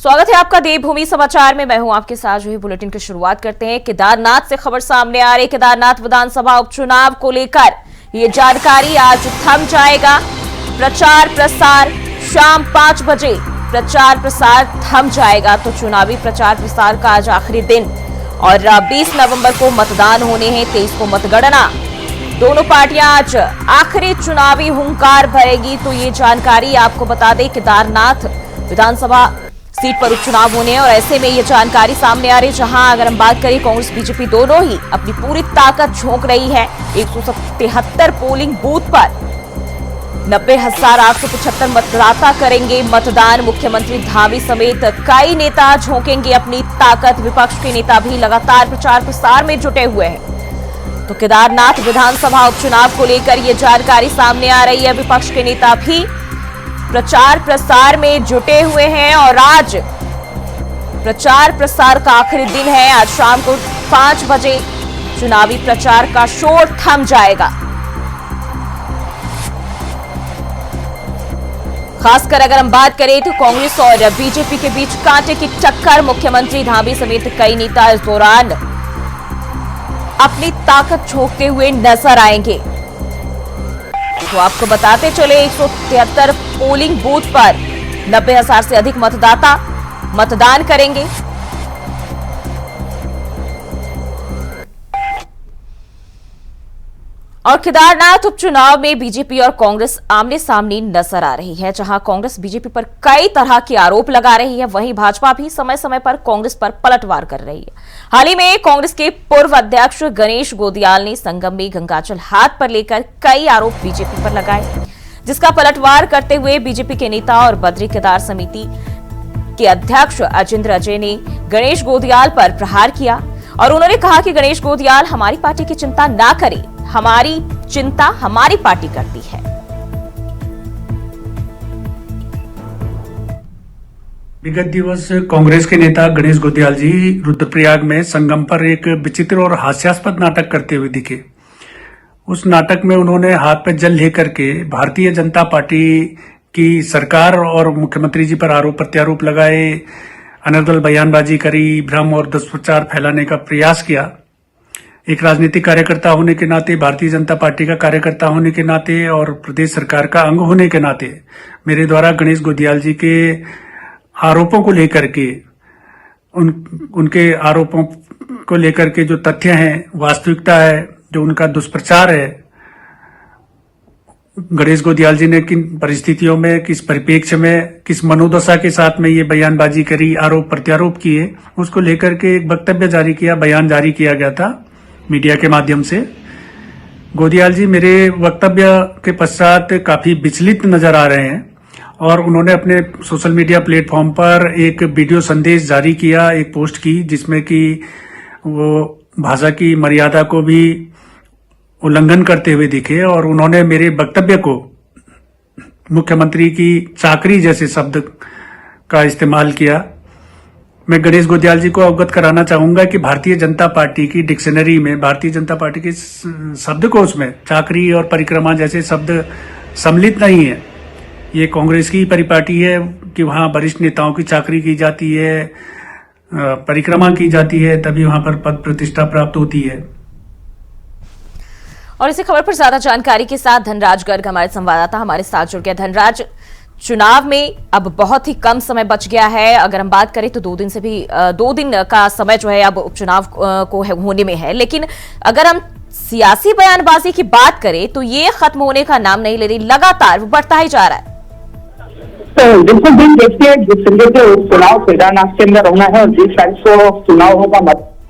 स्वागत है आपका देवभूमि समाचार में। मैं हूं आपके साथ। जो है बुलेटिन की शुरुआत करते हैं। केदारनाथ से खबर सामने आ रही। केदारनाथ विधानसभा उपचुनाव को लेकर ये जानकारी आज थम जाएगा। प्रचार प्रसार शाम 5 बजे प्रचार प्रसार थम जाएगा। तो चुनावी प्रचार प्रसार का आज आखिरी दिन और 20 नवंबर को मतदान होने हैं, 23 को मतगणना। दोनों पार्टियां आज आखिरी चुनावी हुंकार भरेगी। तो ये जानकारी आपको बता दें, केदारनाथ विधानसभा सीट पर उपचुनाव होने हैं और ऐसे में ये जानकारी सामने आ रही है, जहां अगर हम बात करें कांग्रेस बीजेपी दोनों ही अपनी पूरी ताकत झोंक रही है। 177 पोलिंग बूथ पर 90,875 मतदाता करेंगे मतदान। मुख्यमंत्री धामी समेत कई नेता झोंकेंगे अपनी ताकत। विपक्ष के नेता भी लगातार प्रचार प्रसार में जुटे हुए हैं। तो केदारनाथ विधानसभा उपचुनाव को लेकर ये जानकारी सामने आ रही है। विपक्ष के नेता भी प्रचार प्रसार में जुटे हुए हैं और आज प्रचार प्रसार का आखिरी दिन है। आज शाम को 5 बजे चुनावी प्रचार का शोर थम जाएगा। खासकर अगर हम बात करें तो कांग्रेस और बीजेपी के बीच कांटे की टक्कर। मुख्यमंत्री धामी समेत कई नेता इस दौरान अपनी ताकत झोंकते हुए नजर आएंगे। तो आपको बताते चले, 173 पोलिंग बूथ पर 90,000 से अधिक मतदाता मतदान करेंगे। और केदारनाथ उपचुनाव में बीजेपी और कांग्रेस आमने सामने नजर आ रही है, जहां कांग्रेस बीजेपी पर कई तरह के आरोप लगा रही है, वहीं भाजपा भी समय समय पर कांग्रेस पर पलटवार कर रही है। हाल ही में कांग्रेस के पूर्व अध्यक्ष गणेश गोदियाल ने संगम में गंगाजल हाथ पर लेकर कई आरोप बीजेपी पर लगाए, जिसका पलटवार करते हुए बीजेपी के नेता और बद्री केदार समिति के अध्यक्ष अजिंदर अजय ने गणेश गोदियाल पर प्रहार किया और उन्होंने कहा कि गणेश गोदियाल हमारी पार्टी की चिंता ना करे, हमारी चिंता हमारी पार्टी करती है। विगत दिवस कांग्रेस के नेता गणेश गोदियाल जी रुद्रप्रयाग में संगम पर एक विचित्र और हास्यास्पद नाटक करते हुए दिखे। उस नाटक में उन्होंने हाथ पे जल लेकर के भारतीय जनता पार्टी की सरकार और मुख्यमंत्री जी पर आरोप प्रत्यारोप लगाए, अनर्गल बयानबाजी करी, भ्रम और दुष्प्रचार फैलाने का प्रयास किया। एक राजनीतिक कार्यकर्ता होने के नाते, भारतीय जनता पार्टी का कार्यकर्ता होने के नाते और प्रदेश सरकार का अंग होने के नाते मेरे द्वारा गणेश गोदियाल जी के आरोपों को लेकर के उनके आरोपों को लेकर के जो तथ्य हैं, वास्तविकता है, जो उनका दुष्प्रचार है, गणेश गोदियाल जी ने किन परिस्थितियों में, किस परिप्रेक्ष्य में, किस मनोदशा के साथ में ये बयानबाजी करी, आरोप प्रत्यारोप किए, उसको लेकर के एक वक्तव्य जारी किया, बयान जारी किया गया था मीडिया के माध्यम से। गोदियाल जी मेरे वक्तव्य के पश्चात काफी विचलित नजर आ रहे हैं और उन्होंने अपने सोशल मीडिया प्लेटफॉर्म पर एक वीडियो संदेश जारी किया, एक पोस्ट की, जिसमें कि वो भाषा की मर्यादा को भी उल्लंघन करते हुए दिखे और उन्होंने मेरे वक्तव्य को मुख्यमंत्री की चाकरी जैसे शब्द का इस्तेमाल किया। मैं गणेश गोदियाल जी को अवगत कराना चाहूंगा कि भारतीय जनता पार्टी की डिक्शनरी में, भारतीय जनता पार्टी के शब्दकोश में चाकरी और परिक्रमा जैसे शब्द सम्मिलित नहीं है। ये कांग्रेस की परिपाटी है कि वहां वरिष्ठ नेताओं की चाकरी की जाती है, परिक्रमा की जाती है, तभी वहां पर पद प्रतिष्ठा प्राप्त होती है। और इसी खबर पर ज्यादा जानकारी के साथ धनराज गर्ग हमारे संवाददाता हमारे साथ जुड़ गया। धनराज, चुनाव में अब बहुत ही कम समय बच गया है। अगर हम बात करें तो 2 दिन का समय जो है अब उपचुनाव को होने में है, लेकिन अगर हम सियासी बयानबाजी की बात करें तो ये खत्म होने का नाम नहीं ले रही, लगातार वो बढ़ता ही जा रहा है। तो बिल्कुल दिन देखिए, जिस तरीके से चुनाव केदारनाथ के अंदर होना है और 20 तारीख को चुनाव होगा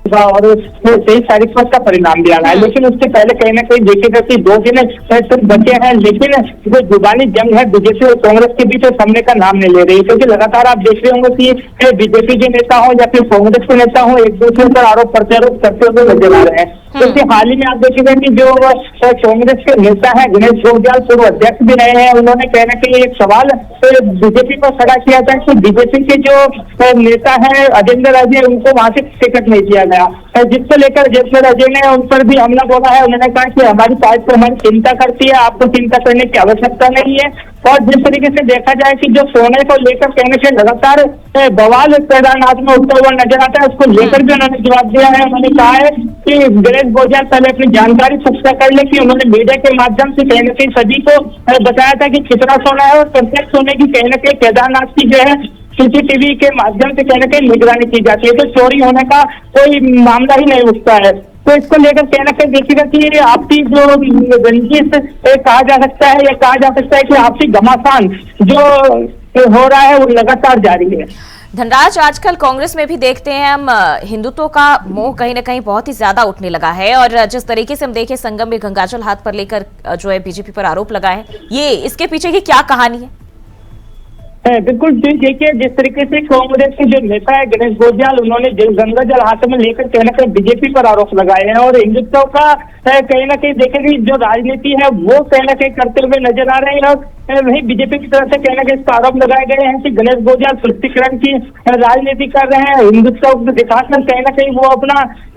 और 23 तारीख को उसका परिणाम भी आना है, लेकिन उससे पहले कहीं ना कहीं देखिएगा कि 2 दिन सिर्फ बचे हैं, लेकिन जो जुबानी जंग है बीजेपी और कांग्रेस के बीच सामने का नाम नहीं ले रही, क्योंकि लगातार आप देख रहे होंगे कि बीजेपी के नेता हो या फिर कांग्रेस के नेता हो, एक दूसरे पर आरोप प्रत्यारोप करते हुए नजर आ रहे हैं। क्योंकि हाल ही में आप देखेंगे कि जो कांग्रेस के नेता है गणेश गोयल पूर्व अध्यक्ष भी रहे हैं, उन्होंने कहना कि एक सवाल बीजेपी पर खड़ा किया था कि बीजेपी के जो नेता है अजेंद्र अजय, उनको वहां से टिकट नहीं दिया गया, जिसको लेकर अजेंद्र अजय ने उन पर भी हमला बोला है। उन्होंने कहा कि हमारी पार्टी हमारी चिंता करती है, आपको चिंता करने की आवश्यकता नहीं है। और जिस तरीके से देखा जाए कि जो सोने को लेकर कहने से लगातार बवाल केदारनाथ में उठता हुआ नजर आता है, उसको लेकर भी उन्होंने जवाब दिया है। उन्होंने कहा है कि गणेश गोयल पहले अपनी जानकारी पुख्ता कर ले कि उन्होंने मीडिया के माध्यम से कहीं न कहीं सभी को बताया था कि कितना सोना है और प्रत्येक सोने की कहीं न कहीं केदारनाथ की जो है सीसीटीवी के माध्यम से कहीं न कहीं निगरानी की जाती है, तो चोरी होने का कोई मामला ही नहीं उठता है। तो इसको लेकर कहना कहीं देखिएगा कि आपसी जो रंजिश कहा जा सकता है, या कहा जा सकता है कि आपसी घमासान जो हो रहा है वो लगातार जारी है। धनराज, आजकल कांग्रेस में भी देखते हैं हम हिंदुत्व का मोह कहीं ना कहीं बहुत ही ज्यादा उठने लगा है, और जिस तरीके से हम देखें संगम में गंगाजल हाथ पर लेकर जो है बीजेपी पर आरोप लगाए हैं, ये इसके पीछे की क्या कहानी है? बिल्कुल देखिए, जिस तरीके से कांग्रेस के जो नेता है गणेश गोयल, उन्होंने गंगा जल हाथ में लेकर कहीं ना कहीं बीजेपी पर आरोप लगाए हैं, और हिंदुत्व का कहीं ना कहीं देखेंगे जो राजनीति है वो कहीं ना कहीं करते हुए नजर आ रहे हैं। और वही बीजेपी की तरफ से कहीं ना कहीं इस आरोप लगाए गए हैं कि गणेश गोयल तुष्टीकरण की राजनीति कर रहे हैं, हिंदुत्व को दिखाकर कहीं ना कहीं वो अपना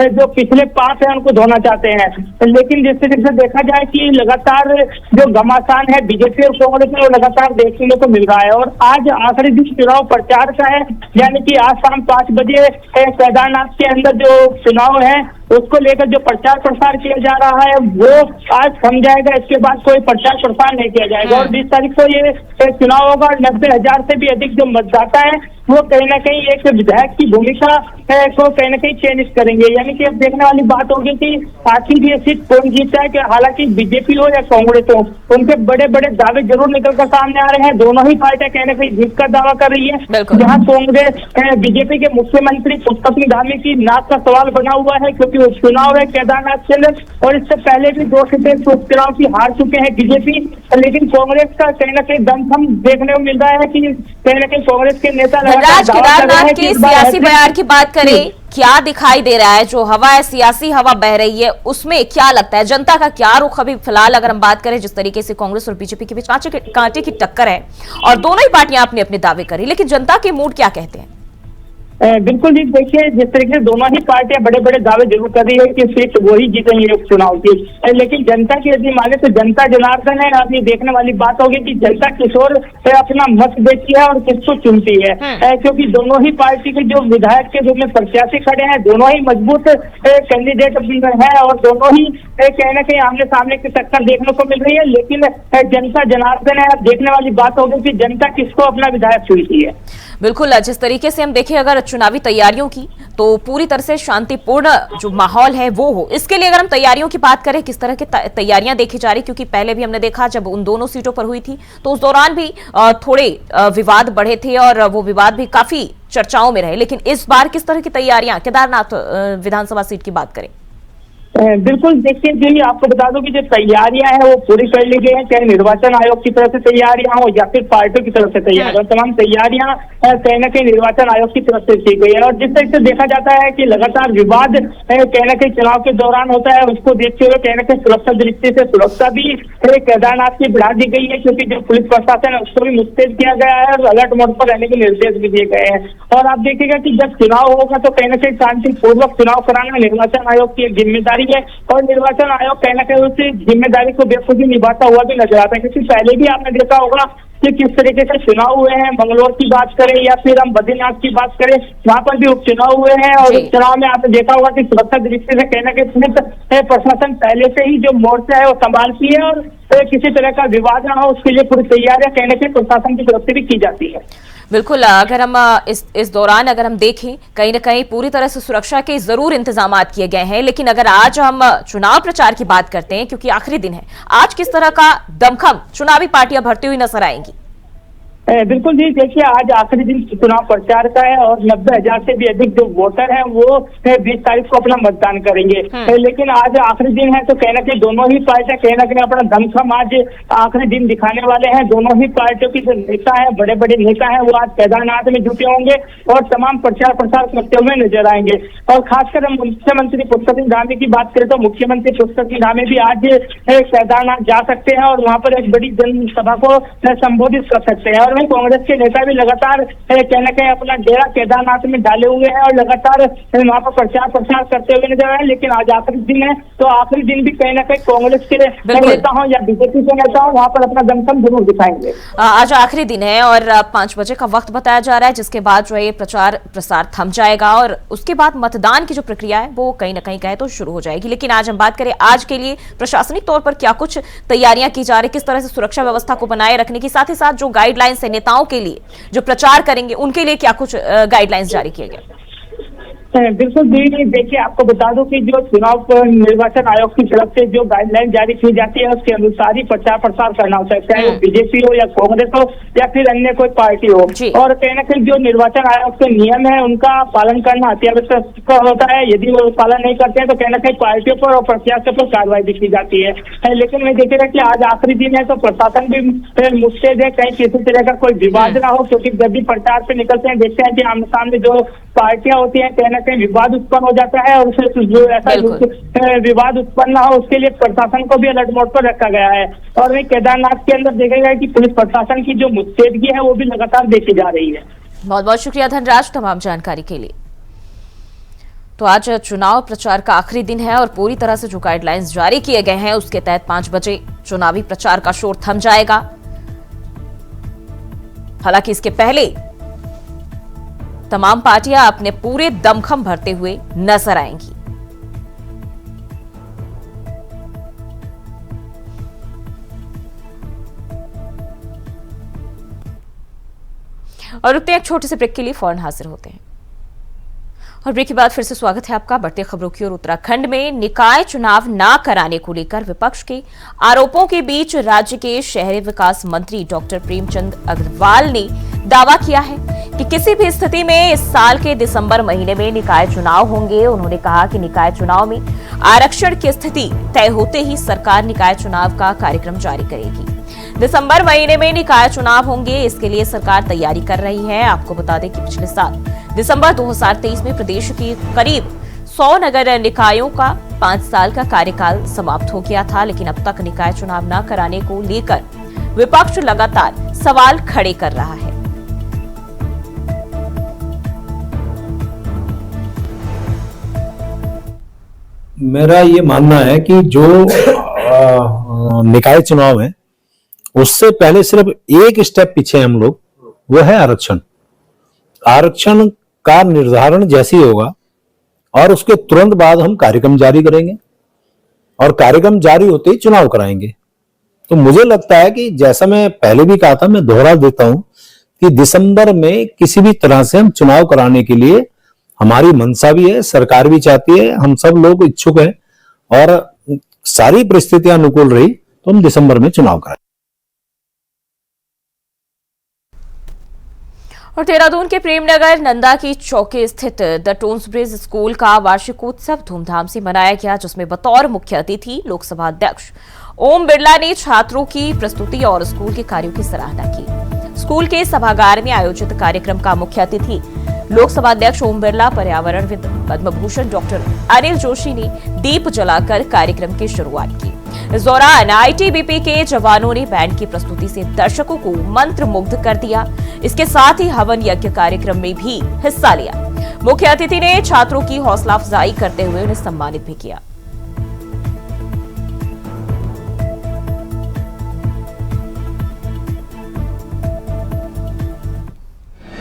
जो पिछले पाप है उनको धोना चाहते हैं। लेकिन जिस तरीके से देखा जाए कि लगातार जो घमासान है बीजेपी और कांग्रेस में वो लगातार देखने को मिल रहा है। और आज आखिरी दिन चुनाव प्रचार का है, यानी कि आज शाम 5 बजे केदारनाथ के अंदर जो चुनाव है उसको लेकर जो प्रचार प्रसार किया जा रहा है वो आज थम जाएगा, इसके बाद कोई प्रचार प्रसार नहीं किया जाएगा। और 20 तारीख को ये चुनाव होगा, 90,000 से भी अधिक जो मतदाता है वो कहीं ना कहीं एक विधायक की भूमिका को कहीं ना कहीं चयनित करेंगे। यानी कि अब देखने वाली बात होगी कि आखिर ये सीट कौन जीतता है, कि हालांकि बीजेपी हो या कांग्रेस हो, उनके बड़े बड़े दावे जरूर निकल कर सामने आ रहे हैं। दोनों ही पार्टियां कहीं ना कहीं जीत का दावा कर रही है। जहां कांग्रेस बीजेपी के मुख्यमंत्री पुष्कर सिंह धामी की नाक का सवाल बना हुआ है, क्योंकि उपचुनाव है केदारनाथ के अंदर, और इससे पहले भी 2 सीटें उपचुनाव की हार चुके हैं बीजेपी। लेकिन कांग्रेस का कहीं ना कहीं दमखम देखने को मिल रहा है कि कहीं ना कहीं कांग्रेस के नेता केदारनाथ के सियासी बयान की बात करें, क्या दिखाई दे रहा है? जो हवा है, सियासी हवा बह रही है, उसमें क्या लगता है जनता का क्या रुख अभी फिलहाल अगर हम बात करें, जिस तरीके से कांग्रेस और बीजेपी के बीच कांटे की टक्कर है और दोनों ही पार्टियां अपने अपने दावे करी, लेकिन जनता के मूड क्या कहते हैं? बिल्कुल जी, देखिए जिस तरीके से दोनों ही पार्टियां बड़े बड़े दावे जरूर कर रही है कि सीट वही जीतेंगे उपचुनाव की, लेकिन जनता की यदि माने तो जनता जनार्दन है। अब ये देखने वाली बात होगी कि जनता किस ओर अपना मत देती है और किसको चुनती है, क्योंकि दोनों ही पार्टी के जो विधायक के रूप में प्रत्याशी खड़े हैं, दोनों ही मजबूत कैंडिडेट है और दोनों ही कहीं ना कहीं आमने सामने की टक्कर देखने को मिल रही है। लेकिन जनता जनार्दन है, अब देखने वाली बात होगी कि जनता किसको अपना विधायक चुनती है। बिल्कुल, जिस तरीके से हम देखें अगर चुनावी तैयारियों की, तो पूरी तरह से शांतिपूर्ण जो माहौल है वो हो। इसके लिए अगर हम तैयारियों की बात करें, किस तरह की तैयारियां देखी जा रही, क्योंकि पहले भी हमने देखा जब उन दोनों सीटों पर हुई थी तो उस दौरान भी थोड़े विवाद बढ़े थे और वो विवाद भी काफी चर्चाओं में रहे, लेकिन इस बार किस तरह की तैयारियां केदारनाथ विधानसभा सीट की बात करें? बिल्कुल, देखिए जी, आपको बता दूं कि जो तैयारियां हैं वो पूरी कर ली गई हैं, चाहे निर्वाचन आयोग की तरफ से तैयारियां हो या फिर पार्टियों की तरफ से तैयारियां, तमाम तैयारियां कहीं ना कहीं निर्वाचन आयोग की तरफ से की गई है। और जिस तरह से देखा जाता है कि लगातार विवाद कहीं ना कहीं चुनाव के दौरान होता है, उसको देखते हुए कहीं ना कहीं सुरक्षा दृष्टि से सुरक्षा भी केदारनाथ की बढ़ा दी गई है, क्योंकि जो पुलिस प्रशासन है उसको भी मुस्तैद किया गया है और अलर्ट मोड पर रहने के निर्देश भी दिए गए हैं। और आप देखिएगा कि जब चुनाव होगा तो कहीं ना कहीं शांतिपूर्वक चुनाव कराना निर्वाचन आयोग की एक जिम्मेदारी है, और निर्वाचन आयोग कहीं ना कहीं उस जिम्मेदारी को बेखुदी निभाता हुआ भी नजर आता है। क्योंकि पहले भी आपने देखा होगा कि किस तरीके से चुनाव हुए हैं, मंगलौर की बात करें या फिर हम बद्रीनाथ की बात करें, वहां पर भी उपचुनाव हुए हैं, और उपचुनाव में आपने देखा होगा कि सुरक्षा दृष्टि से कहीं ना कहीं पुलिस प्रशासन पहले से ही जो मोर्चा है वो संभालती है, और किसी तरह का विवाद न हो उसके लिए पूरी तैयारियां कहीं ना कहीं प्रशासन की तरफ से भी की जाती है। बिल्कुल, अगर हम इस दौरान अगर हम देखें, कहीं ना कहीं पूरी तरह से सुरक्षा के जरूर इंतजामात किए गए हैं, लेकिन अगर आज हम चुनाव प्रचार की बात करते हैं, क्योंकि आखिरी दिन है, आज किस तरह का दमखम चुनावी पार्टियां भरती हुई नजर आएंगी? बिल्कुल जी, देखिए आज आखिरी दिन चुनाव प्रचार का है और 90,000 से भी अधिक जो वोटर हैं वो 20 तारीख को अपना मतदान करेंगे। लेकिन आज आखिरी दिन है तो कहीं ना कहीं दोनों ही पार्टियां कहीं ना कहीं अपना दमखम आज आखिरी दिन दिखाने वाले हैं। दोनों ही पार्टियों की जो नेता है, बड़े बड़े नेता हैं, वो आज केदारनाथ में जुटे होंगे और तमाम प्रचार प्रसार करते हुए नजर आएंगे। और खासकर हम मुख्यमंत्री पुष्कर सिंह धामी की बात करें तो मुख्यमंत्री पुष्कर सिंह धामी भी आज केदारनाथ जा सकते हैं और वहां पर एक बड़ी जनसभा को संबोधित कर सकते हैं। और वहीं कांग्रेस के नेता भी लगातार कहीं न कहीं अपना डेरा केदारनाथ में डाले हुए हैं और लगातार वहां पर प्रचार प्रसार करते हुए नजर आए। लेकिन आज आखिरी दिन है तो आखिरी दिन भी कहीं ना कहीं कांग्रेस के नेता हो या बीजेपी के नेता हो वहां पर अपना दमखम जरूर दिखाएंगे। आज आखिरी दिन है और 5 बजे का वक्त बताया जा रहा है, जिसके बाद जो है ये प्रचार प्रसार थम जाएगा और उसके बाद मतदान की जो प्रक्रिया है वो कहीं ना कहीं कहे तो शुरू हो जाएगी। लेकिन आज हम बात करें आज के लिए प्रशासनिक तौर पर क्या कुछ तैयारियां की जा रही, किस तरह से सुरक्षा व्यवस्था को बनाए रखने की, साथ ही साथ जो गाइडलाइंस है नेताओं के लिए जो प्रचार करेंगे उनके लिए क्या कुछ गाइडलाइंस जारी किए गए? बिल्कुल जी, देखिए आपको बता दूं कि जो चुनाव निर्वाचन आयोग की तरफ से जो गाइडलाइन जारी की जाती है उसके अनुसार ही प्रचार प्रसार करना होता है, चाहे वो बीजेपी हो या कांग्रेस हो या फिर अन्य कोई पार्टी हो। और कहीं ना कहीं जो निर्वाचन आयोग के नियम है उनका पालन करना अत्यावश्यक होता है। यदि वो पालन नहीं करते हैं तो कहीं ना कहीं पार्टियों पर और प्रत्याशियों पर कार्रवाई भी की जाती है। लेकिन मैं देखिएगा कि आज आखिरी दिन है तो प्रशासन भी मुस्तैद है, कहीं किसी तरह का कोई विवाद ना हो, क्योंकि जब भी प्रचार पे निकलते हैं देखते हैं कि आमने सामने जो पार्टियां होती हैं कहीं ना कहीं विवाद उत्पन्न हो जाता है और उससे जो ऐसा विवाद उत्पन्न ना हो उसके लिए प्रशासन को भी अलर्ट मोड पर रखा गया है। और वही केदारनाथ के अंदर देखा गया कि पुलिस प्रशासन की जो मुस्तैदगी है वो भी लगातार देखी जा रही है। बहुत बहुत शुक्रिया धनराज तमाम जानकारी के लिए। तो आज चुनाव प्रचार का आखिरी दिन है और पूरी तरह से जो गाइडलाइंस जारी किए गए हैं उसके तहत 5 बजे चुनावी प्रचार का शोर थम जाएगा। हालांकि इसके पहले तमाम पार्टियां अपने पूरे दमखम भरते हुए नजर आएंगी। और रुकते हैं एक छोटे से ब्रेक के लिए, फौरन हाजिर होते हैं। और ब्रेक के बाद फिर से स्वागत है आपका। बढ़ते खबरों की ओर। उत्तराखंड में निकाय चुनाव न कराने को लेकर विपक्ष के आरोपों के बीच राज्य के शहरी विकास मंत्री डॉक्टर प्रेमचंद अग्रवाल ने दावा किया है कि किसी भी स्थिति में इस साल के दिसंबर महीने में निकाय चुनाव होंगे। उन्होंने कहा कि निकाय चुनाव में आरक्षण की स्थिति तय होते ही सरकार निकाय चुनाव का कार्यक्रम जारी करेगी। दिसंबर महीने में निकाय चुनाव होंगे, इसके लिए सरकार तैयारी कर रही है। आपको बता दें कि पिछले साल दिसंबर 2023 में प्रदेश की करीब 100 नगर निकायों का 5 साल का कार्यकाल समाप्त हो गया था, लेकिन अब तक निकाय चुनाव न कराने को लेकर विपक्ष लगातार सवाल खड़े कर रहा है। मेरा ये मानना है कि जो निकाय चुनाव है उससे पहले सिर्फ एक स्टेप पीछे हम लोग, वो है आरक्षण। आरक्षण का निर्धारण जैसे ही होगा और उसके तुरंत बाद हम कार्यक्रम जारी करेंगे और कार्यक्रम जारी होते ही चुनाव कराएंगे। तो मुझे लगता है कि जैसा मैं पहले भी कहा था, मैं दोहरा देता हूं कि दिसंबर में किसी भी तरह से हम चुनाव कराने के लिए हमारी मंशा भी है, सरकार भी चाहती है, हम सब लोग इच्छुक हैं और सारी परिस्थितियां अनुकूल रही तो हम दिसंबर में चुनाव कराएं। और देहरादून के प्रेमनगर नंदा की चौकी स्थित द टोन्स ब्रिज स्कूल का वार्षिकोत्सव धूमधाम से मनाया गया, जिसमें बतौर मुख्य अतिथि लोकसभा अध्यक्ष ओम बिरला ने छात्रों की प्रस्तुति और स्कूल के कार्यों की सराहना की। स्कूल के सभागार में आयोजित कार्यक्रम का मुख्य अतिथि लोकसभा अध्यक्ष ओम बिरला, पर्यावरणविद पद्म भूषण डॉक्टर अनिल जोशी ने दीप जलाकर कार्यक्रम की शुरुआत की। इस दौरान आईटीबीपी के जवानों ने बैंड की प्रस्तुति से दर्शकों को मंत्रमुग्ध कर दिया। इसके साथ ही हवन यज्ञ कार्यक्रम में भी हिस्सा लिया। मुख्य अतिथि ने छात्रों की हौसला अफजाई करते हुए उन्हें सम्मानित भी किया।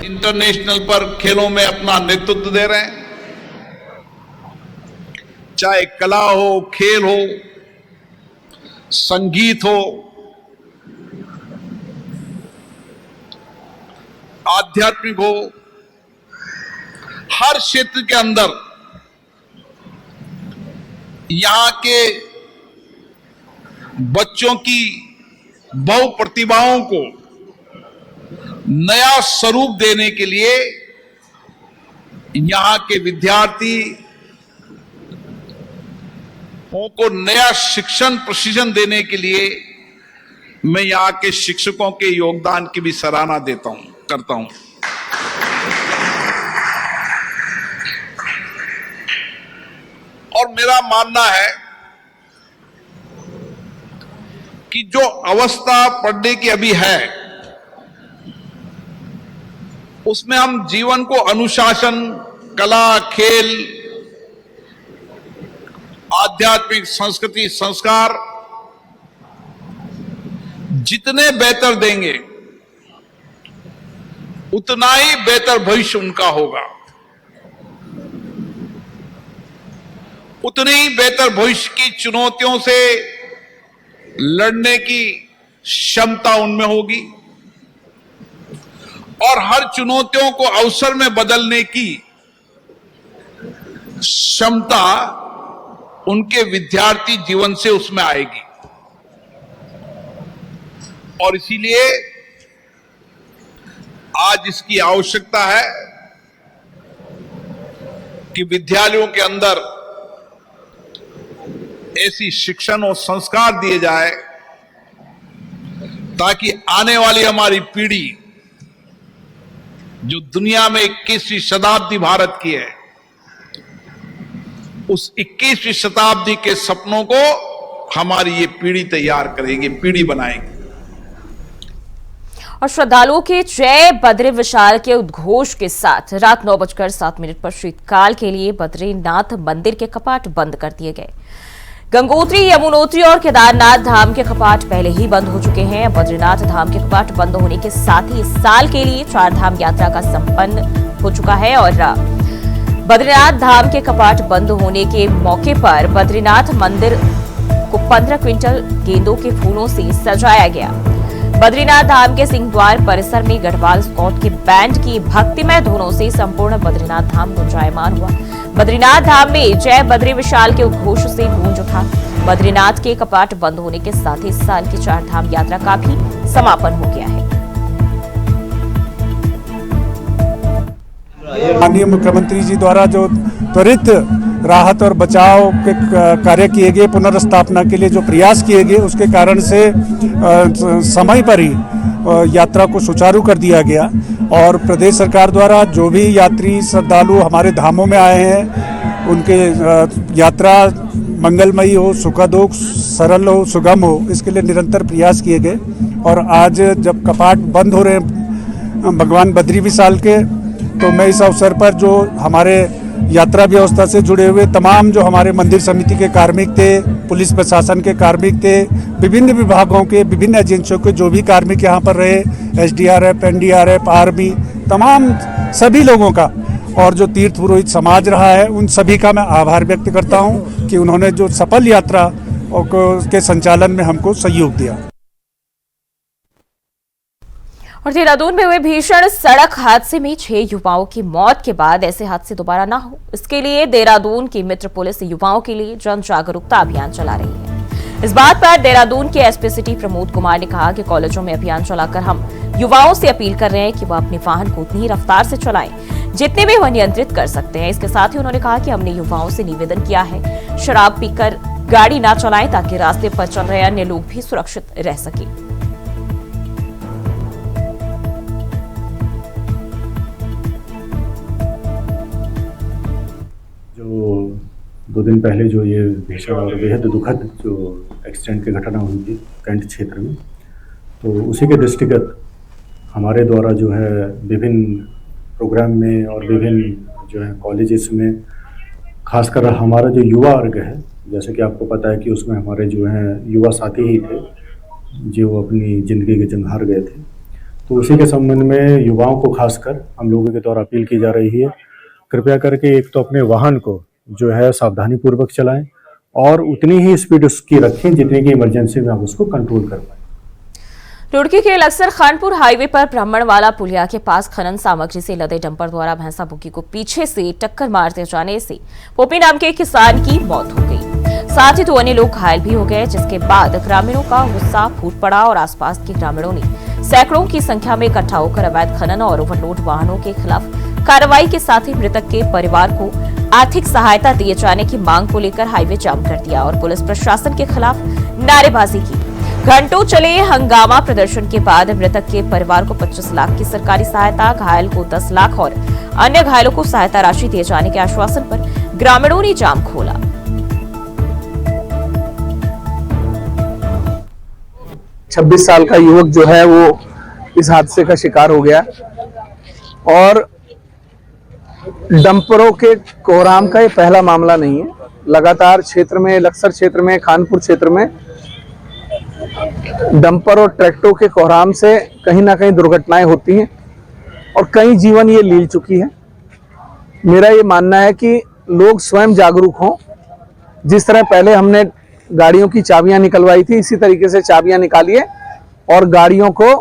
इंटरनेशनल पर खेलों में अपना नेतृत्व दे रहे हैं, चाहे कला हो, खेल हो, संगीत हो, आध्यात्मिक हो, हर क्षेत्र के अंदर यहां के बच्चों की बहु प्रतिभाओं को नया स्वरूप देने के लिए यहां के विद्यार्थी को नया शिक्षण प्रशिक्षण देने के लिए मैं यहां के शिक्षकों के योगदान की भी सराहना करता हूं। और मेरा मानना है कि जो अवस्था पढ़ने की अभी है उसमें हम जीवन को अनुशासन, कला, खेल, आध्यात्मिक संस्कृति, संस्कार जितने बेहतर देंगे उतना ही बेहतर भविष्य उनका होगा, उतनी ही बेहतर भविष्य की चुनौतियों से लड़ने की क्षमता उनमें होगी और हर चुनौतियों को अवसर में बदलने की क्षमता उनके विद्यार्थी जीवन से उसमें आएगी। और इसीलिए आज इसकी आवश्यकता है कि विद्यालयों के अंदर ऐसी शिक्षण और संस्कार दिए जाए ताकि आने वाली हमारी पीढ़ी जो दुनिया में 21वीं शताब्दी भारत की है, उस 21वीं शताब्दी के सपनों को हमारी ये पीढ़ी तैयार करेगी, पीढ़ी बनाएगी। और श्रद्धालुओं के जय बद्री विशाल के उद्घोष के साथ रात 9:07 पर शीतकाल के लिए बद्रीनाथ मंदिर के कपाट बंद कर दिए गए। गंगोत्री, यमुनोत्री और केदारनाथ धाम के कपाट पहले ही बंद हो चुके हैं। बद्रीनाथ धाम के कपाट बंद होने के साथ ही इस साल के लिए 4 धाम यात्रा का संपन्न हो चुका है और बद्रीनाथ धाम के कपाट बंद होने के मौके पर बद्रीनाथ मंदिर को 15 क्विंटल गेंदों के फूलों से सजाया गया। बद्रीनाथ धाम के सिंहद्वार परिसर में गढ़वाल स्काउट के बैंड की भक्तिमय धुनों से संपूर्ण बद्रीनाथ धाम गुंजायमान हुआ। बद्रीनाथ धाम में जय बद्री विशाल के उद्घोष से गूंज उठा। बद्रीनाथ के कपाट बंद होने के साथ ही इस साल की 4 धाम यात्रा का भी समापन हो गया है। माननीय मुख्यमंत्री जी द्वारा जो त्वरित राहत और बचाव के कार्य किए गए, पुनर्स्थापना के लिए जो प्रयास किए गए, उसके कारण से समय पर ही यात्रा को सुचारू कर दिया गया और प्रदेश सरकार द्वारा जो भी यात्री श्रद्धालु हमारे धामों में आए हैं उनके यात्रा मंगलमयी हो, सुखद हो, सरल हो, सुगम हो, इसके लिए निरंतर प्रयास किए गए। और आज जब कपाट बंद हो रहे हैं भगवान बद्री विशाल के, तो मैं इस अवसर पर जो हमारे यात्रा व्यवस्था से जुड़े हुए तमाम जो हमारे मंदिर समिति के कार्मिक थे, पुलिस प्रशासन के कार्मिक थे, विभिन्न विभागों के, विभिन्न एजेंसियों के जो भी कार्मिक यहाँ पर रहे, SDRF, NDRF, आर्मी, तमाम सभी लोगों का और जो तीर्थ पुरोहित समाज रहा है उन सभी का मैं आभार व्यक्त करता हूँ कि उन्होंने जो सफल यात्रा के संचालन में हमको सहयोग दिया। और देहरादून में हुए भीषण सड़क हादसे में 6 युवाओं की मौत के बाद ऐसे हादसे दोबारा ना हो, इसके लिए देहरादून की मित्र पुलिस युवाओं के लिए जन जागरूकता अभियान चला रही है। इस बात पर देहरादून के SP सिटी प्रमोद कुमार ने कहा कि कॉलेजों में अभियान चलाकर हम युवाओं से अपील कर रहे हैं कि वह अपने वाहन को उतनी ही रफ्तार से चलाएं जितने में वह नियंत्रित कर सकते हैं। इसके साथ ही उन्होंने कहा कि हमने युवाओं से निवेदन किया है शराब पीकर गाड़ी ना चलाएं ताकि रास्ते पर चल रहे अन्य लोग भी सुरक्षित रह सकें। जो 2 दिन पहले जो ये भीषण और बेहद दुखद जो एक्सीडेंट की घटना हुई थी कैंट क्षेत्र में, तो उसी के दृष्टिगत हमारे द्वारा जो है विभिन्न प्रोग्राम में और विभिन्न जो है कॉलेजेस में, खासकर हमारा जो युवा वर्ग है, जैसे कि आपको पता है कि उसमें हमारे जो हैं युवा साथी ही थे जो अपनी ज़िंदगी के जंग हार गए थे, तो उसी के संबंध में युवाओं को खासकर हम लोगों के द्वारा अपील की जा रही है, कृपया करके एक तो अपने वाहन को जो है सावधानी पूर्वक चलाएं और उतनी ही स्पीड उसकी रखें जितनी की इमरजेंसी में आप उसको कंट्रोल कर पाएं। रुड़की के लक्सर खानपुर हाईवे पर ब्राह्मणवाला पुलिया के पास खनन सामग्री से लदे डंपर द्वारा भैंसा बुग्गी को पीछे से टक्कर मारते जाने से पोपी नाम के किसान की मौत हो गई। साथ ही 2 अन्य लोग घायल भी हो गए, जिसके बाद ग्रामीणों का गुस्सा फूट पड़ा और आसपास के ग्रामीणों ने सैकड़ों की संख्या में इकट्ठा होकर अवैध खनन और ओवरलोड वाहनों के खिलाफ कार्रवाई के साथ ही मृतक के परिवार को आर्थिक सहायता दिए जाने की मांग को लेकर हाईवे जाम कर दिया और पुलिस प्रशासन के खिलाफ नारेबाजी की। घंटों चले हंगामा प्रदर्शन के बाद मृतक के परिवार को 25 लाख की सरकारी सहायता, घायल को 10 लाख और अन्य घायलों को सहायता राशि दिए जाने के आश्वासन पर ग्रामीणों ने जाम खोला। 26 साल का युवक जो है वो इस हादसे का शिकार हो गया और डंपरों के कोहराम का ये पहला मामला नहीं है। लगातार क्षेत्र में, लक्सर क्षेत्र में, खानपुर क्षेत्र में डंपर और ट्रैक्टरों के कोहराम से कहीं ना कहीं दुर्घटनाएं होती हैं और कई जीवन ये लील चुकी है। मेरा ये मानना है कि लोग स्वयं जागरूक हों। जिस तरह पहले हमने गाड़ियों की चाबियां निकलवाई थी, इसी तरीके से चाबियां निकालिए और गाड़ियों को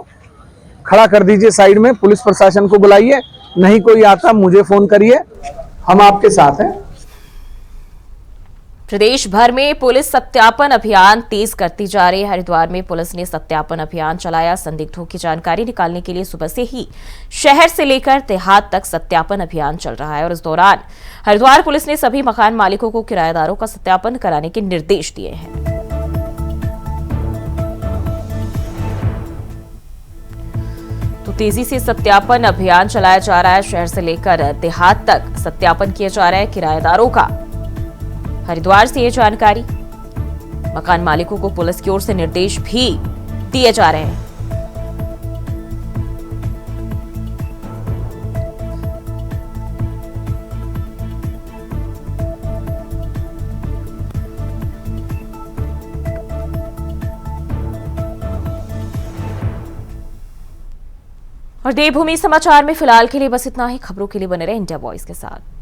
खड़ा कर दीजिए साइड में। पुलिस प्रशासन को बुलाइए, नहीं कोई आता मुझे फोन करिए, हम आपके साथ हैं। प्रदेश भर में पुलिस सत्यापन अभियान तेज करती जा रही है। हरिद्वार में पुलिस ने सत्यापन अभियान चलाया। संदिग्धों की जानकारी निकालने के लिए सुबह से ही शहर से लेकर देहात तक सत्यापन अभियान चल रहा है और इस दौरान हरिद्वार पुलिस ने सभी मकान मालिकों को किराएदारों का सत्यापन कराने के निर्देश दिए हैं। तो तेजी से सत्यापन अभियान चलाया जा रहा है। शहर से लेकर देहात तक सत्यापन किया जा रहा है किराएदारों का। हरिद्वार से ये जानकारी मकान मालिकों को पुलिस की ओर से निर्देश भी दिए जा रहे हैं। और देवभूमि समाचार में फिलहाल के लिए बस इतना ही। खबरों के लिए बने रहे इंडिया वॉइस के साथ।